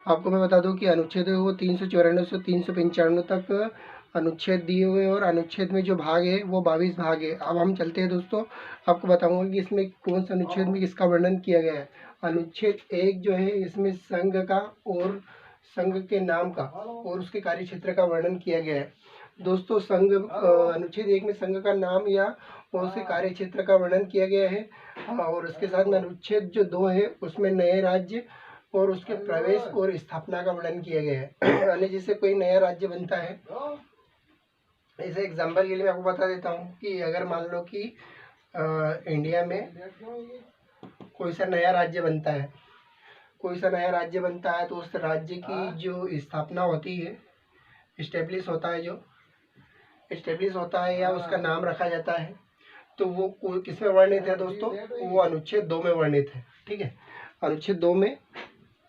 आपको मैं बता दूं कि अनुच्छेद है वो 394 से 395 तक अनुच्छेद दिए हुए हैं और अनुच्छेद में जो भाग है वो 22 भाग है। अब हम चलते हैं दोस्तों, आपको बताऊंगा कि इसमें कौन से अनुच्छेद में किसका वर्णन किया गया है। अनुच्छेद 1 जो है इसमें संघ का और संघ के नाम का और उसके कार्य क्षेत्र का वर्णन किया गया है। दोस्तों संघ अनुच्छेद 1 में संघ का नाम या और उसके कार्य क्षेत्र का वर्णन किया गया है। और उसके साथ में अनुच्छेद जो 2 है उसमें नए राज्य और उसके प्रवेश और स्थापना का वर्णन किया गया है। यानी जैसे कोई नया राज्य बनता है, ऐसे एग्जाम्पल के लिए मैं आपको बता देता हूँ कि अगर मान लो कि इंडिया में कोई सा नया राज्य बनता है, तो उस राज्य की जो स्थापना होती है, इस्टेब्लिश होता है या उसका नाम रखा जाता है, तो वो किसमें वर्णित है दोस्तों? वो अनुच्छेद 2 में वर्णित है। ठीक है, अनुच्छेद 2 में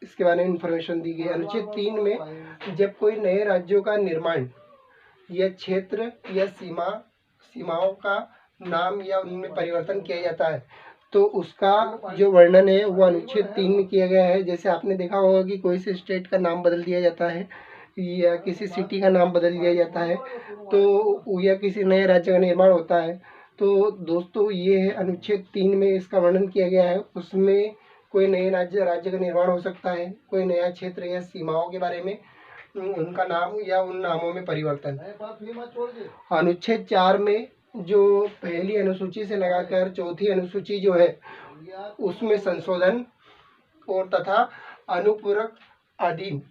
इसके बारे में इंफॉर्मेशन दी गई। अनुच्छेद 3 में जब कोई नए राज्यों का निर्माण या क्षेत्र या सीमाओं का नाम या उनमें परिवर्तन किया जाता है, तो उसका जो वर्णन है वो अनुच्छेद 3 में किया गया है। जैसे आपने देखा होगा कि कोई से स्टेट का नाम बदल दिया जाता है या किसी सिटी का नाम बदल दिया जाता है, तो या किसी नए राज्य का निर्माण होता है, तो दोस्तों ये है अनुच्छेद 3 में इसका वर्णन किया गया है। उसमें कोई नए राज्य का निर्माण हो सकता है, कोई नया क्षेत्र या सीमाओं के बारे में उनका नाम या उन नामों में परिवर्तन। अनुच्छेद 4 में जो पहली अनुसूची से लगाकर चौथी अनुसूची जो है उसमें संशोधन और तथा अनुपूरक अधीन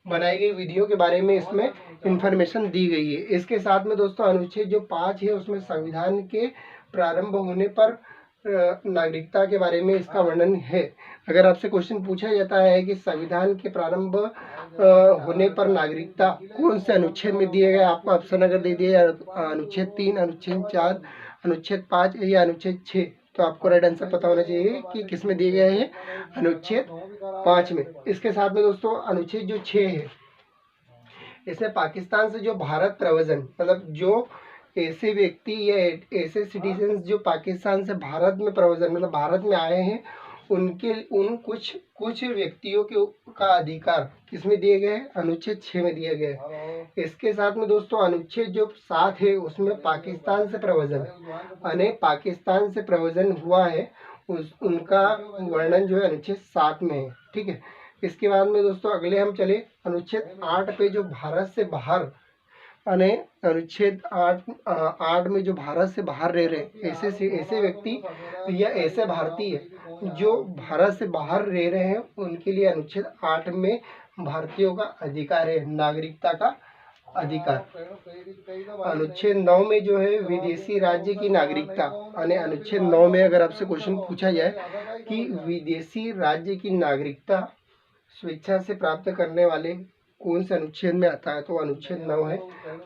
बनाई गई विधियों के बारे में इसमें इंफॉर्मेशन दी गई है। इसके साथ में दोस्तों अनुच्छेद जो 5 है उसमें संविधान के प्रारंभ होने पर नागरिकता के बारे में इसका वर्णन है। अगर आपसे क्वेश्चन पूछा जाता है कि संविधान के प्रारंभ होने पर नागरिकता कौन से अनुच्छेद में दिए गए, आपको ऑप्शन अगर दे दिया अनुच्छेद 3, अनुच्छेद 4, अनुच्छेद 5 या अनुच्छेद 6, तो आपको राइट आंसर पता होना चाहिए कि किस में दिए गए हैं, अनुच्छेद 5 में। इसके साथ में दोस्तों अनुच्छेद जो 6 है इसमें पाकिस्तान से जो भारत प्रव्रजन, मतलब जो ऐसे व्यक्ति या ऐसे सिटीजन जो पाकिस्तान से भारत में प्रव्रजन मतलब भारत में आए हैं, उन कुछ व्यक्तियों के का अधिकार किसमें दिए गए हैं, अनुच्छेद 6 में दिए गए। इसके साथ में दोस्तों अनुच्छेद जो 7 है उसमें पाकिस्तान से प्रव्रजन, यानी पाकिस्तान से प्रव्रजन हुआ है उनका वर्णन जो है अनुच्छेद 7 में है। ठीक है, इसके बाद में दोस्तों अगले हम चले अनुच्छेद 8 पे, जो भारत से बाहर, यानी अनुच्छेद 8 में जो भारत से बाहर रह रहे ऐसे व्यक्ति या ऐसे भारतीय जो भारत से बाहर रह रहे हैं उनके लिए अनुच्छेद 8 में भारतीयों का अधिकार है, नागरिकता का अधिकार। अनुच्छेद 9 में जो है विदेशी राज्य की नागरिकता, यानी अनुच्छेद 9 में अगर आपसे क्वेश्चन पूछा जाए कि विदेशी राज्य की नागरिकता स्वेच्छा से प्राप्त करने वाले कौन से अनुच्छेद में आता है, तो अनुच्छेद 9 है।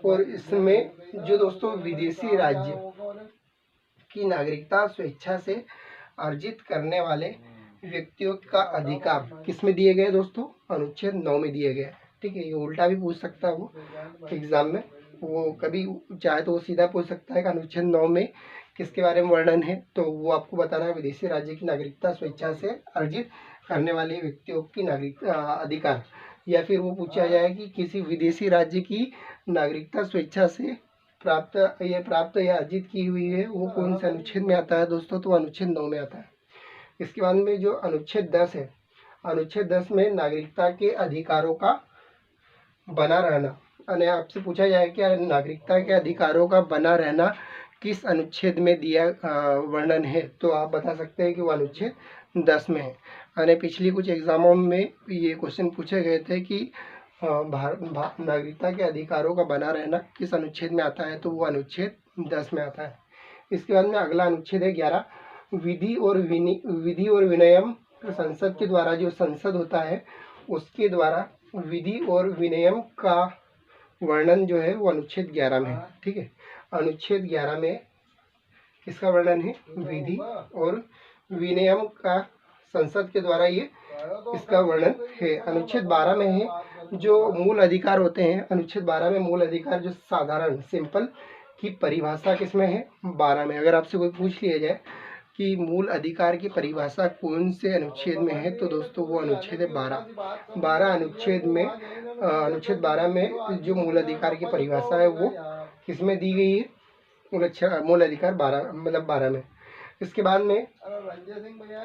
और इसमें जो दोस्तों विदेशी राज्य की नागरिकता स्वेच्छा से अर्जित करने वाले व्यक्तियों का अधिकार किसमें दिए गए दोस्तों, अनुच्छेद 9 में दिए गए। ठीक है, ये उल्टा भी पूछ सकता है वो एग्जाम में, वो कभी चाहे तो वो सीधा पूछ सकता है कि अनुच्छेद 9 में किसके बारे में वर्णन है, तो वो आपको बताना है विदेशी राज्य की नागरिकता स्वेच्छा से अर्जित करने वाले व्यक्तियों की नागरिकता अधिकार। या फिर वो पूछा जाए कि किसी विदेशी राज्य की नागरिकता स्वेच्छा से प्राप्त या अर्जित की हुई है, वो कौन से अनुच्छेद में आता है दोस्तों, तो अनुच्छेद 9 में आता है। इसके बाद में जो अनुच्छेद 10 है, अनुच्छेद 10 में नागरिकता के अधिकारों का बना रहना, यानी आपसे पूछा जाए कि नागरिकता के अधिकारों का बना रहना किस अनुच्छेद में दिया वर्णन है, तो आप बता सकते हैं कि वो अनुच्छेद 10 में है। यानी पिछली कुछ एग्जामों में ये क्वेश्चन पूछे गए थे कि नागरिकता के अधिकारों का बना रहना किस अनुच्छेद में आता है, तो वो अनुच्छेद 10 में आता है। इसके बाद में अगला अनुच्छेद है 11, विधि और विनियम। संसद के द्वारा, जो संसद होता है उसके द्वारा विधि और विनियम का वर्णन जो है वो अनुच्छेद 11 में है। ठीक है, अनुच्छेद 11 में किसका वर्णन है, विधि और विनियम का संसद के द्वारा ये इसका वर्णन है। अनुच्छेद 12 में है जो मूल अधिकार होते हैं, अनुच्छेद 12 में मूल अधिकार जो साधारण सिंपल की परिभाषा किसमें है, 12 में। अगर आपसे कोई पूछ लिया जाए कि मूल अधिकार की परिभाषा कौन से अनुच्छेद में है, तो दोस्तों वो अनुच्छेद है 12 अनुच्छेद में। अनुच्छेद 12 में जो मूल अधिकार की परिभाषा है वो किसमें दी गई है, मूल अधिकार 12 मतलब 12 में। इसके बाद में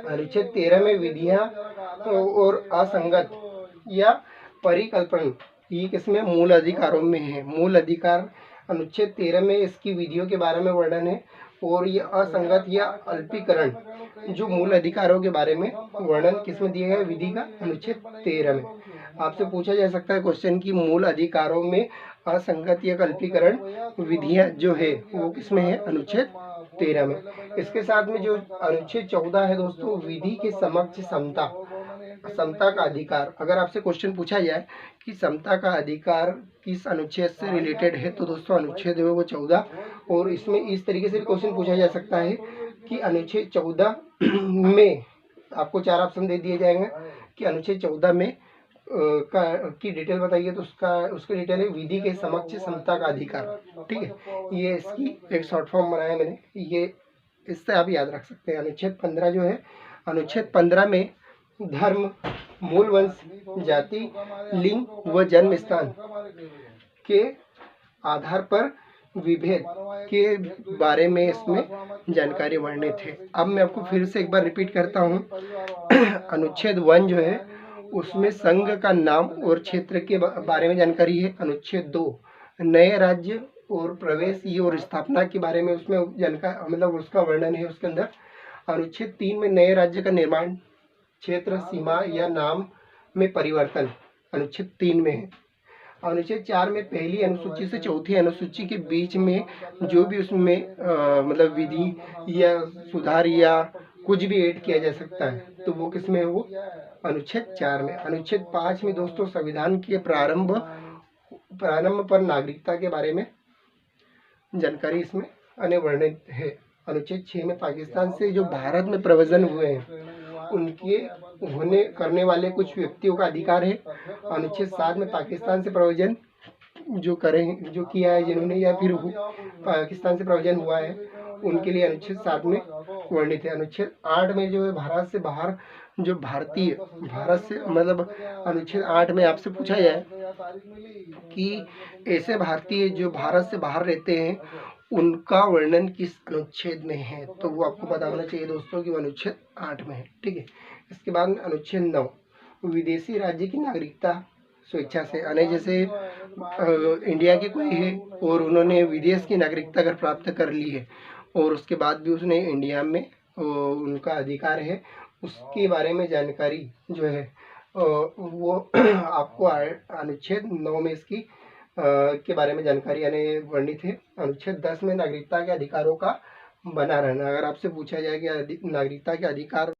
अनुच्छेद 13 में विधियां और असंगत या परिकल्पन, ये किसमें, मूल अधिकारों में है। मूल अधिकार अनुच्छेद 13 में इसकी विधियों के बारे में वर्णन है, और ये असंगत या अल्पीकरण जो मूल अधिकारों के बारे में वर्णन किसमें दिया गया है, विधि का अनुच्छेद 13 में। आपसे पूछा जा सकता है क्वेश्चन की मूल अधिकारों में असंगत या अल्पीकरण विधियां जो है वो किसमें है, अनुच्छेद 13 में। इसके साथ में जो अनुच्छेद 14 है दोस्तों, विधि के समक्ष समता का अधिकार। अगर आपसे क्वेश्चन पूछा जाए कि समता का अधिकार किस अनुच्छेद से रिलेटेड है, तो दोस्तों अनुच्छेद है वो 14। और इसमें इस तरीके से क्वेश्चन पूछा जा सकता है कि अनुच्छेद 14 में आपको 4 ऑप्शन दे दिए जाएंगे कि अनुच्छेद 14 में की डिटेल बताइए, तो उसकी डिटेल है विधि के समक्ष समता का अधिकार। ठीक है, ये इसकी एक शॉर्ट फॉर्म बनाया मैंने, ये इससे आप याद रख सकते हैं। अनुच्छेद 15 जो है, अनुच्छेद 15 में धर्म, मूल वंश, जाति, लिंग व जन्म स्थान के आधार पर विभेद के बारे में इसमें जानकारी वर्णित है। अब मैं आपको फिर से एक बार रिपीट करता हूँ। अनुच्छेद 1 जो है उसमें संघ का नाम और क्षेत्र के बारे में जानकारी है। अनुच्छेद 2 नए राज्य और प्रवेश और स्थापना के बारे में उसमें जानकारी मतलब उसका वर्णन है उसके अंदर। अनुच्छेद 3 में नए राज्य का निर्माण, क्षेत्र, सीमा या नाम में परिवर्तन अनुच्छेद 3 में है। अनुच्छेद 4 में पहली अनुसूची से चौथी अनुसूची के बीच में जो भी उसमें मतलब विधि या सुधार या कुछ भी ऐड किया जा सकता है, तो वो किसमें है, वो अनुच्छेद 4 में। अनुच्छेद 5 में दोस्तों संविधान के प्रारंभ पर नागरिकता के बारे में जानकारी इसमें वर्णित है। अनुच्छेद 6 में पाकिस्तान से जो भारत में प्रव्रजन हुए हैं उनके होने करने वाले कुछ व्यक्तियों का अधिकार है। अनुच्छेद 7 में पाकिस्तान से प्रव्रजन जो करें जो किया है जिन्होंने या फिर पाकिस्तान से प्रव्रजन हुआ है उनके लिए अनुच्छेद 7 में वर्णित है। अनुच्छेद 8 में जो है भारत से बाहर जो भारतीय भारत से मतलब अनुच्छेद 8 में आपसे पूछा जाए कि ऐसे भारतीय जो भारत से बाहर रहते हैं उनका वर्णन किस अनुच्छेद में है, तो वो आपको पता होना चाहिए दोस्तों कि वो अनुच्छेद 8 में है। ठीक है, इसके बाद अनुच्छेद 9 विदेशी राज्य की नागरिकता स्वेच्छा से आने, जैसे इंडिया के कोई है और उन्होंने विदेश की नागरिकता अगर प्राप्त कर ली है और उसके बाद भी उसने इंडिया में उनका अधिकार है, उसके बारे में जानकारी जो है वो आपको अनुच्छेद 9 में इसकी के बारे में जानकारी यानी वर्णित है। अनुच्छेद 10 में नागरिकता के अधिकारों का बना रहना। अगर आपसे पूछा जाए कि नागरिकता के अधिकार